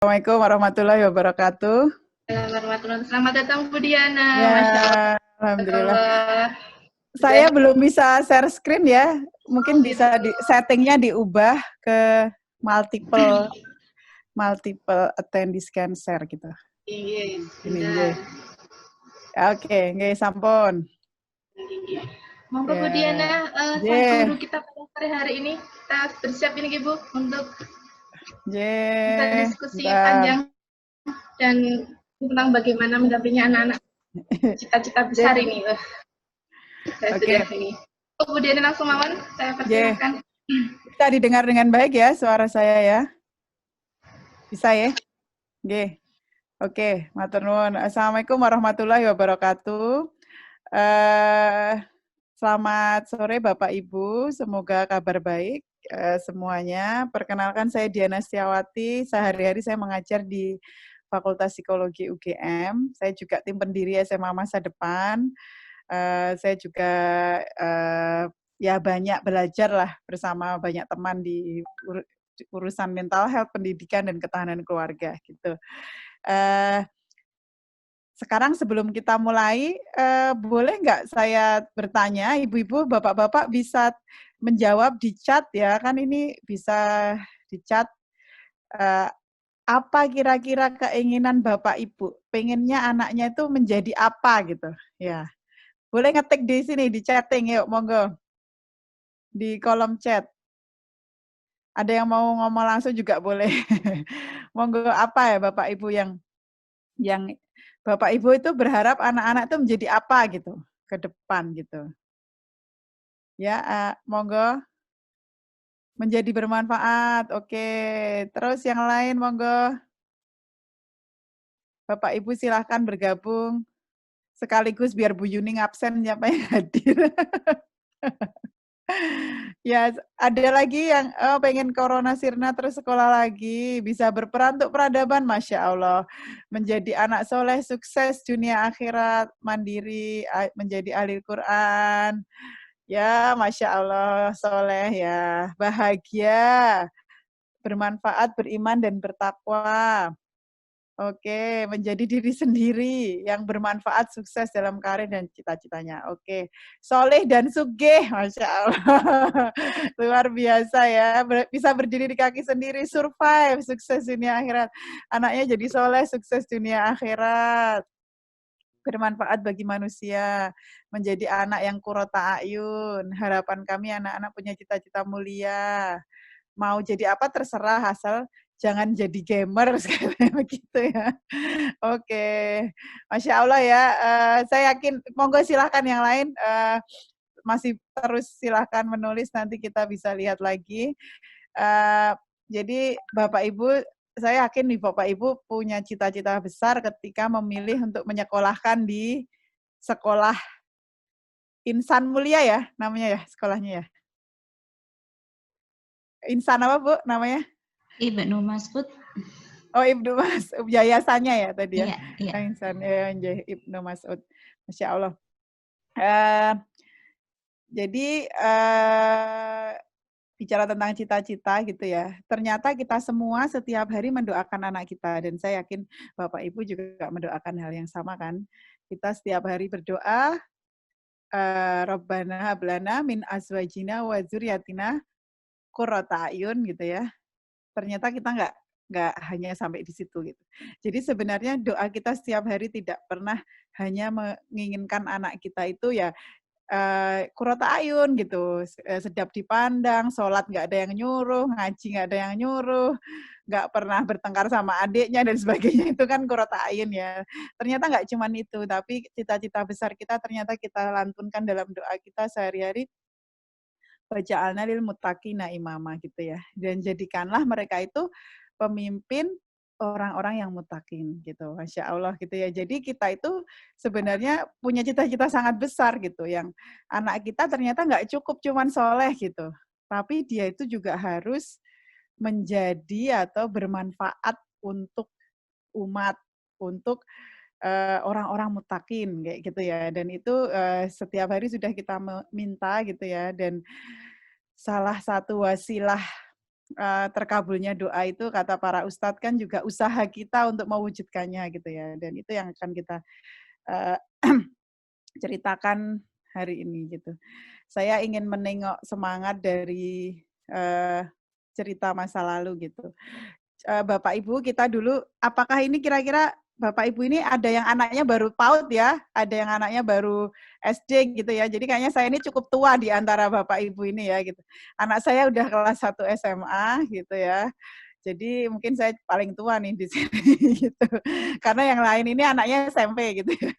Assalamualaikum warahmatullahi wabarakatuh. Selamat datang Bu Diana. Ya, Masya alhamdulillah. Allah. Saya belum bisa share screen ya. Mungkin Gitu. bisa settingnya diubah ke multiple attendees can share gitu. Iya, Ini sudah. nggih. Oke, nggih sampun. Monggo Bu Ya. Diana, sang Nggih. guru kita pada sore hari ini. Kita bersiap ini Bu untuk bisa Nggih. diskusi Bentar. panjang dan tentang bagaimana mendampingi anak-anak cita-cita besar Nggih. ini. Saya Oke. sudah ini. Bu Diana langsung mawon, saya Nggih. persilahkan. Bisa didengar dengan baik ya suara saya ya? Bisa ya? Nggih. Oke, matur nuwun. Assalamualaikum warahmatullahi wabarakatuh. Selamat sore Bapak Ibu, semoga kabar baik semuanya. Perkenalkan saya Diana Setiawati, sehari-hari saya mengajar di Fakultas Psikologi UGM. Saya juga tim pendiri SMA Masa Depan. Saya juga ya banyak belajar lah bersama banyak teman di urusan mental health, pendidikan, dan ketahanan keluarga gitu. Sekarang sebelum kita mulai, boleh nggak saya bertanya, ibu-ibu, bapak-bapak bisa menjawab di chat ya, kan ini bisa di chat, apa kira-kira keinginan Bapak Ibu, pengennya anaknya itu menjadi apa gitu, ya. Boleh ngetik di sini, di chatting, yuk monggo, di kolom chat. Ada yang mau ngomong langsung juga boleh. Monggo, apa ya Bapak Ibu yang Bapak Ibu itu berharap anak-anak itu menjadi apa gitu ke depan gitu. Ya, monggo menjadi bermanfaat. Oke. Terus yang lain monggo. Bapak Ibu silahkan bergabung. Sekaligus biar Bu Yuning absen siapa yang hadir. Ya, ada lagi yang pengen corona sirna terus sekolah lagi, bisa berperan untuk peradaban, Masya Allah. Menjadi anak soleh, sukses dunia akhirat, mandiri, menjadi ahli Quran. Ya, Masya Allah, soleh ya, bahagia, bermanfaat, beriman, dan bertakwa. Oke, menjadi diri sendiri yang bermanfaat, sukses dalam karir dan cita-citanya. Oke, soleh dan sugih, Masya Allah. Luar biasa ya, bisa berdiri di kaki sendiri, survive, sukses dunia akhirat. Anaknya jadi soleh, sukses dunia akhirat. Bermanfaat bagi manusia, menjadi anak yang qurrata a'yun. Harapan kami anak-anak punya cita-cita mulia. Mau jadi apa terserah, asal jangan jadi gamer, begitu ya. Oke, Masya Allah ya. Saya yakin, monggo silahkan yang lain, masih terus silahkan menulis, nanti kita bisa lihat lagi. Jadi Bapak Ibu, saya yakin nih Bapak Ibu punya cita-cita besar ketika memilih untuk menyekolahkan di sekolah Insan Mulia ya, namanya ya sekolahnya ya. Insan apa Bu namanya? Ibnu Mas'ud. Oh, Ibnu Mas'ud, yayasannya ya tadi ya. Iya, iya. Insan ya, Ibnu Mas'ud. Masya Allah. Jadi bicara tentang cita-cita gitu ya. Ternyata kita semua setiap hari mendoakan anak kita, dan saya yakin Bapak Ibu juga mendoakan hal yang sama kan. Kita setiap hari berdoa, Rabbana hablana min azwajina wa dzurriyyatina qurrata a'yun gitu ya. Ternyata kita nggak hanya sampai di situ gitu. Jadi sebenarnya doa kita setiap hari tidak pernah hanya menginginkan anak kita itu ya qurrata ayun gitu, sedap dipandang, sholat nggak ada yang nyuruh, ngaji nggak ada yang nyuruh, nggak pernah bertengkar sama adiknya dan sebagainya, itu kan qurrata ayun ya. Ternyata nggak cuma itu, tapi cita-cita besar kita ternyata kita lantunkan dalam doa kita sehari-hari, waja'alna lil muttaqina imama gitu ya. Dan jadikanlah mereka itu pemimpin orang-orang yang mutakin gitu, Masya Allah gitu ya. Jadi kita itu sebenarnya punya cita-cita sangat besar gitu, yang anak kita ternyata nggak cukup cuman soleh gitu, tapi dia itu juga harus menjadi atau bermanfaat untuk umat, untuk orang-orang mutakin kayak gitu ya. Dan itu setiap hari sudah kita minta gitu ya. Dan salah satu wasilah terkabulnya doa itu kata para ustadz kan juga usaha kita untuk mewujudkannya gitu ya. Dan itu yang akan kita uh, ceritakan hari ini gitu. Saya ingin menengok semangat dari cerita masa lalu gitu. Bapak Ibu kita dulu, apakah ini kira-kira Bapak Ibu ini ada yang anaknya baru PAUD ya, ada yang anaknya baru SD gitu ya. Jadi kayaknya saya ini cukup tua di antara Bapak Ibu ini ya gitu. Anak saya udah kelas 1 SMA gitu ya. Jadi mungkin saya paling tua nih di sini gitu. Karena yang lain ini anaknya SMP gitu ya.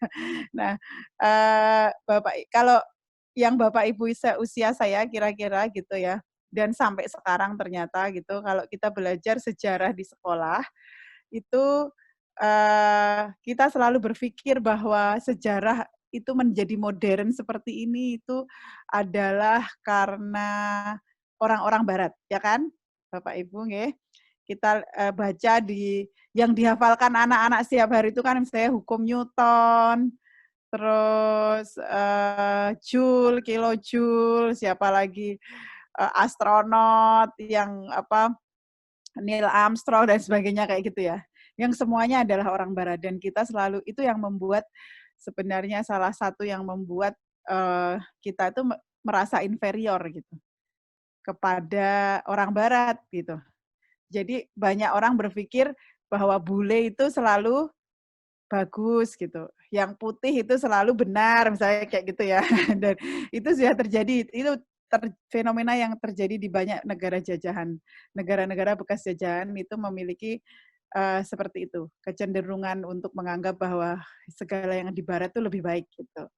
Nah, Bapak kalau yang Bapak Ibu usia saya kira-kira gitu ya, dan sampai sekarang ternyata gitu, kalau kita belajar sejarah di sekolah, itu kita selalu berpikir bahwa sejarah itu menjadi modern seperti ini itu adalah karena orang-orang Barat, ya kan, Bapak Ibu, nggih? Kita baca di yang dihafalkan anak-anak setiap hari itu kan misalnya hukum Newton, terus Joule, kilojoule, siapa lagi astronot yang apa Neil Armstrong dan sebagainya kayak gitu ya. Yang semuanya adalah orang Barat dan kita selalu itu yang membuat sebenarnya salah satu yang membuat kita itu merasa inferior gitu kepada orang Barat gitu. Jadi banyak orang berpikir bahwa bule itu selalu bagus gitu. Yang putih itu selalu benar, misalnya kayak gitu ya. Dan itu sudah terjadi, itu fenomena yang terjadi di banyak negara jajahan. Negara-negara bekas jajahan itu memiliki seperti itu, kecenderungan untuk menganggap bahwa segala yang di barat itu lebih baik gitu.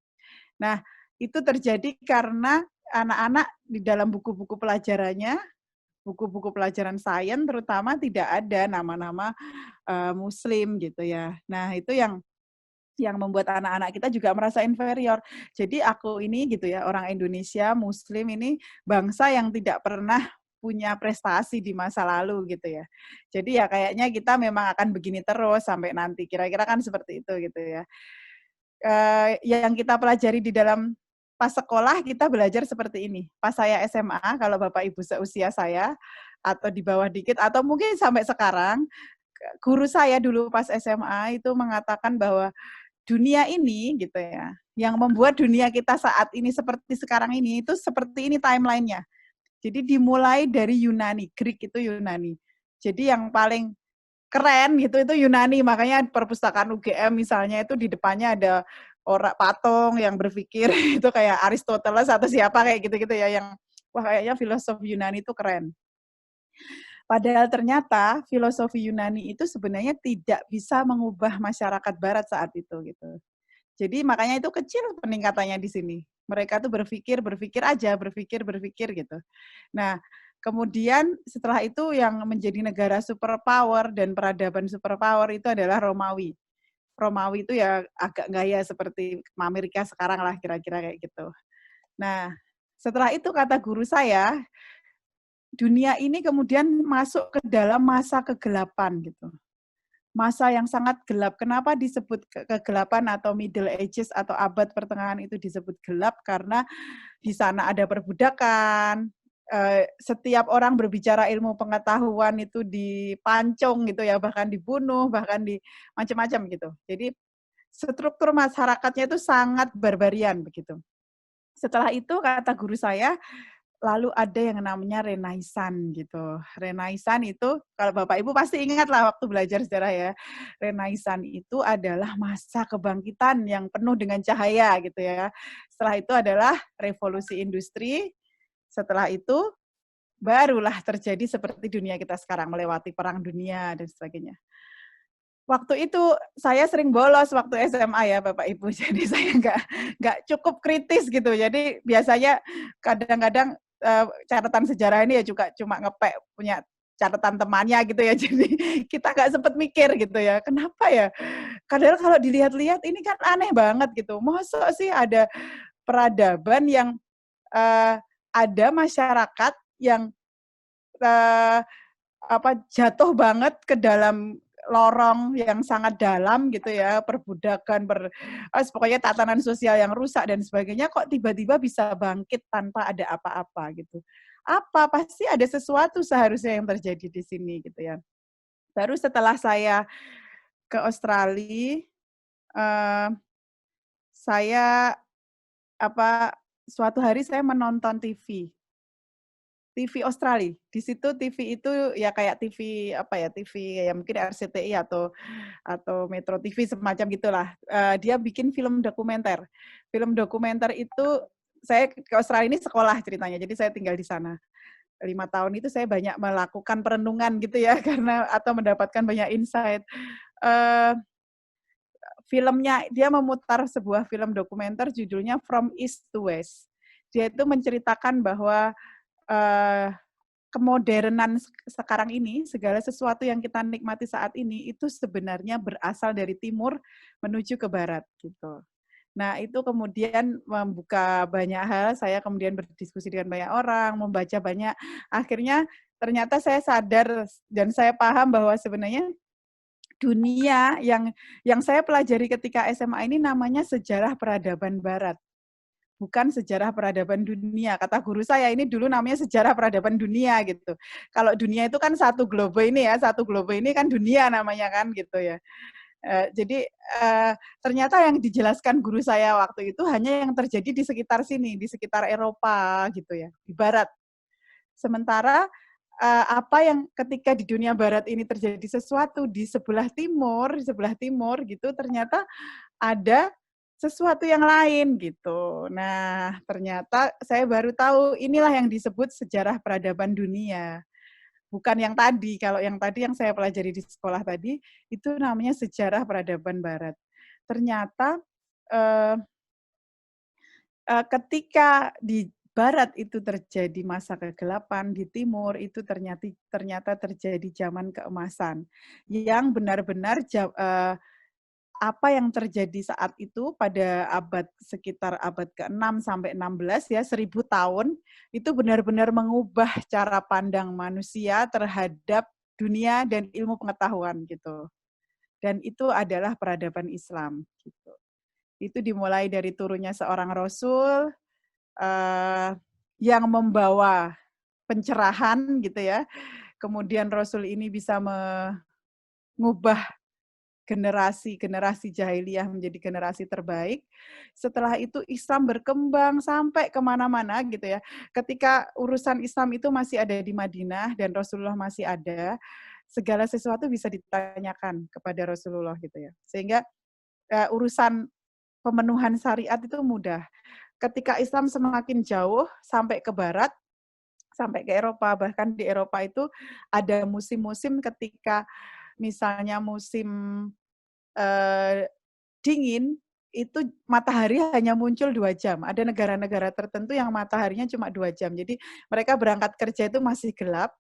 Nah, itu terjadi karena anak-anak di dalam buku-buku pelajarannya, buku-buku pelajaran sains terutama tidak ada nama-nama Muslim gitu ya. Nah, itu yang membuat anak-anak kita juga merasa inferior. Jadi aku ini gitu ya, orang Indonesia, Muslim ini bangsa yang tidak pernah punya prestasi di masa lalu gitu ya. Jadi ya kayaknya kita memang akan begini terus sampai nanti. Kira-kira kan seperti itu gitu ya. Yang kita pelajari di dalam pas sekolah kita belajar seperti ini. Pas saya SMA, kalau Bapak Ibu seusia saya, atau di bawah dikit, atau mungkin sampai sekarang, guru saya dulu pas SMA itu mengatakan bahwa dunia ini gitu ya, yang membuat dunia kita saat ini seperti sekarang ini itu seperti ini timelinenya. Jadi dimulai dari Yunani, Greek itu Yunani. Jadi yang paling keren gitu itu Yunani, makanya perpustakaan UGM misalnya itu di depannya ada orang patung yang berpikir itu kayak Aristoteles atau siapa kayak gitu-gitu ya, yang wah kayaknya filosofi Yunani itu keren. Padahal ternyata filosofi Yunani itu sebenarnya tidak bisa mengubah masyarakat Barat saat itu gitu. Jadi makanya itu kecil peningkatannya di sini. Mereka tuh berpikir aja, berpikir gitu. Nah, kemudian setelah itu yang menjadi negara superpower dan peradaban superpower itu adalah Romawi. Romawi itu ya agak gaya seperti Amerika sekarang lah kira-kira kayak gitu. Nah, setelah itu kata guru saya, dunia ini kemudian masuk ke dalam masa kegelapan gitu. Masa yang sangat gelap. Kenapa disebut kegelapan atau Middle Ages atau abad pertengahan itu disebut gelap? Karena di sana ada perbudakan, setiap orang berbicara ilmu pengetahuan itu dipancung gitu ya, bahkan dibunuh, bahkan di macam-macam gitu. Jadi struktur masyarakatnya itu sangat barbarian begitu. Setelah itu kata guru saya, lalu ada yang namanya Renaisan gitu. Renaisan itu kalau Bapak Ibu pasti ingat lah waktu belajar sejarah ya. Renaisan itu adalah masa kebangkitan yang penuh dengan cahaya gitu ya. Setelah itu adalah revolusi industri. Setelah itu barulah terjadi seperti dunia kita sekarang, melewati perang dunia dan sebagainya. Waktu itu saya sering bolos waktu SMA ya Bapak Ibu, jadi saya nggak cukup kritis gitu. Jadi biasanya kadang-kadang catatan sejarah ini ya juga cuma ngepek punya catatan temannya gitu ya. Jadi kita nggak sempat mikir gitu ya, kenapa ya? Padahal kalau dilihat-lihat ini kan aneh banget gitu. Masa sih ada peradaban yang ada masyarakat yang jatuh banget ke dalam lorong yang sangat dalam gitu ya, perbudakan, pokoknya tatanan sosial yang rusak dan sebagainya, kok tiba-tiba bisa bangkit tanpa ada apa-apa gitu. apa? Pasti ada sesuatu seharusnya yang terjadi di sini gitu ya. Baru setelah saya ke Australia, eh, saya suatu hari saya menonton TV Australia. Di situ TV itu ya kayak TV TV ya mungkin RCTI atau Metro TV semacam gitulah. Dia bikin film dokumenter. Film dokumenter itu saya ke Australia ini sekolah ceritanya. Jadi saya tinggal di sana. 5 tahun itu saya banyak melakukan perenungan gitu ya karena atau mendapatkan banyak insight. Uh, Filmnya dia memutar sebuah film dokumenter judulnya From East to West. Dia itu menceritakan bahwa kemodernan sekarang ini, segala sesuatu yang kita nikmati saat ini itu sebenarnya berasal dari timur menuju ke barat gitu. Nah, itu kemudian membuka banyak hal, saya kemudian berdiskusi dengan banyak orang, membaca banyak, akhirnya ternyata saya sadar dan saya paham bahwa sebenarnya dunia yang saya pelajari ketika SMA ini namanya sejarah peradaban barat. Bukan sejarah peradaban dunia. Kata guru saya ini dulu namanya sejarah peradaban dunia gitu. Kalau dunia itu kan satu globe ini ya, satu globe ini kan dunia namanya kan gitu ya. Jadi ternyata yang dijelaskan guru saya waktu itu hanya yang terjadi di sekitar sini, di sekitar Eropa gitu ya, di barat. Sementara apa yang ketika di dunia barat ini terjadi sesuatu di sebelah timur gitu ternyata ada sesuatu yang lain gitu. Nah, ternyata saya baru tahu inilah yang disebut sejarah peradaban dunia. Bukan yang tadi, kalau yang tadi yang saya pelajari di sekolah tadi, itu namanya sejarah peradaban barat. Ternyata ketika di barat itu terjadi masa kegelapan, di timur itu ternyata terjadi zaman keemasan yang benar-benar apa yang terjadi saat itu pada sekitar abad ke-6 sampai 16 ya 1000 tahun itu benar-benar mengubah cara pandang manusia terhadap dunia dan ilmu pengetahuan gitu. Dan itu adalah peradaban Islam gitu. Itu dimulai dari turunnya seorang rasul yang membawa pencerahan gitu ya. Kemudian rasul ini bisa mengubah generasi jahiliyah menjadi generasi terbaik. Setelah itu Islam berkembang sampai kemana-mana gitu ya. Ketika urusan Islam itu masih ada di Madinah dan Rasulullah masih ada, segala sesuatu bisa ditanyakan kepada Rasulullah gitu ya. Sehingga urusan pemenuhan syariat itu mudah. Ketika Islam semakin jauh sampai ke barat, sampai ke Eropa, bahkan di Eropa itu ada musim-musim ketika misalnya musim dingin, itu matahari hanya muncul 2 jam. Ada negara-negara tertentu yang mataharinya cuma 2 jam. Jadi mereka berangkat kerja itu masih gelap,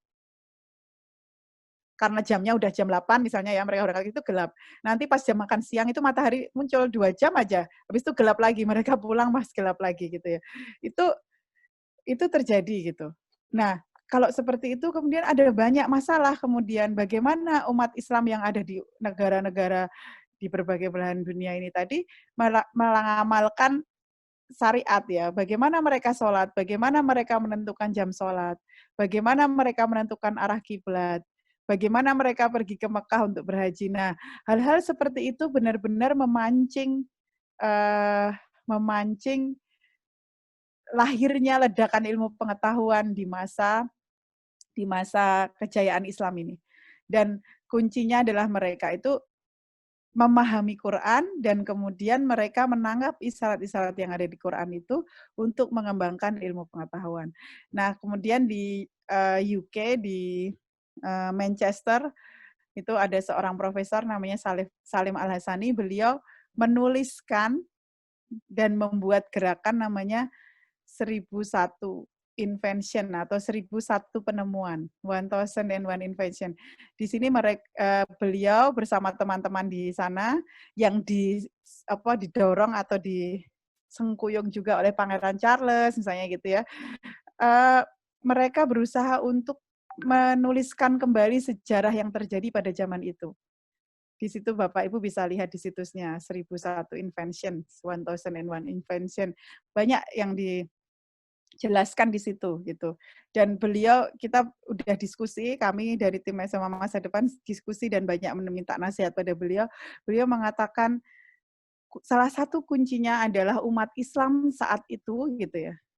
karena jamnya udah jam 8 misalnya ya, mereka berangkat itu gelap. Nanti pas jam makan siang itu matahari muncul 2 jam aja, habis itu gelap lagi, mereka pulang pas gelap lagi gitu ya. Itu terjadi gitu. Nah, kalau seperti itu kemudian ada banyak masalah kemudian bagaimana umat Islam yang ada di negara-negara di berbagai belahan dunia ini tadi mengamalkan syariat ya. Bagaimana mereka sholat, bagaimana mereka menentukan jam sholat, bagaimana mereka menentukan arah kiblat, bagaimana mereka pergi ke Mekah untuk berhaji. Nah, hal-hal seperti itu benar-benar memancing lahirnya ledakan ilmu pengetahuan di masa kejayaan Islam ini. Dan kuncinya adalah mereka itu memahami Quran dan kemudian mereka menangkap isyarat-isyarat yang ada di Quran itu untuk mengembangkan ilmu pengetahuan. Nah, kemudian di UK di Manchester itu ada seorang profesor namanya Salim Al-Hasani, beliau menuliskan dan membuat gerakan namanya 1001 invention atau 1001 penemuan, 1001 invention. Di sini beliau bersama teman-teman di sana yang didorong atau disengkuyung juga oleh Pangeran Charles misalnya gitu ya. Mereka berusaha untuk menuliskan kembali sejarah yang terjadi pada zaman itu. Di situ Bapak Ibu bisa lihat di situsnya 1001 invention, 1001 invention. Banyak yang jelaskan di situ gitu. Dan beliau kita udah diskusi, kami dari tim SMA Masa Depan diskusi dan banyak meminta nasihat pada beliau. Beliau mengatakan salah satu kuncinya adalah umat Islam saat itu gitu ya.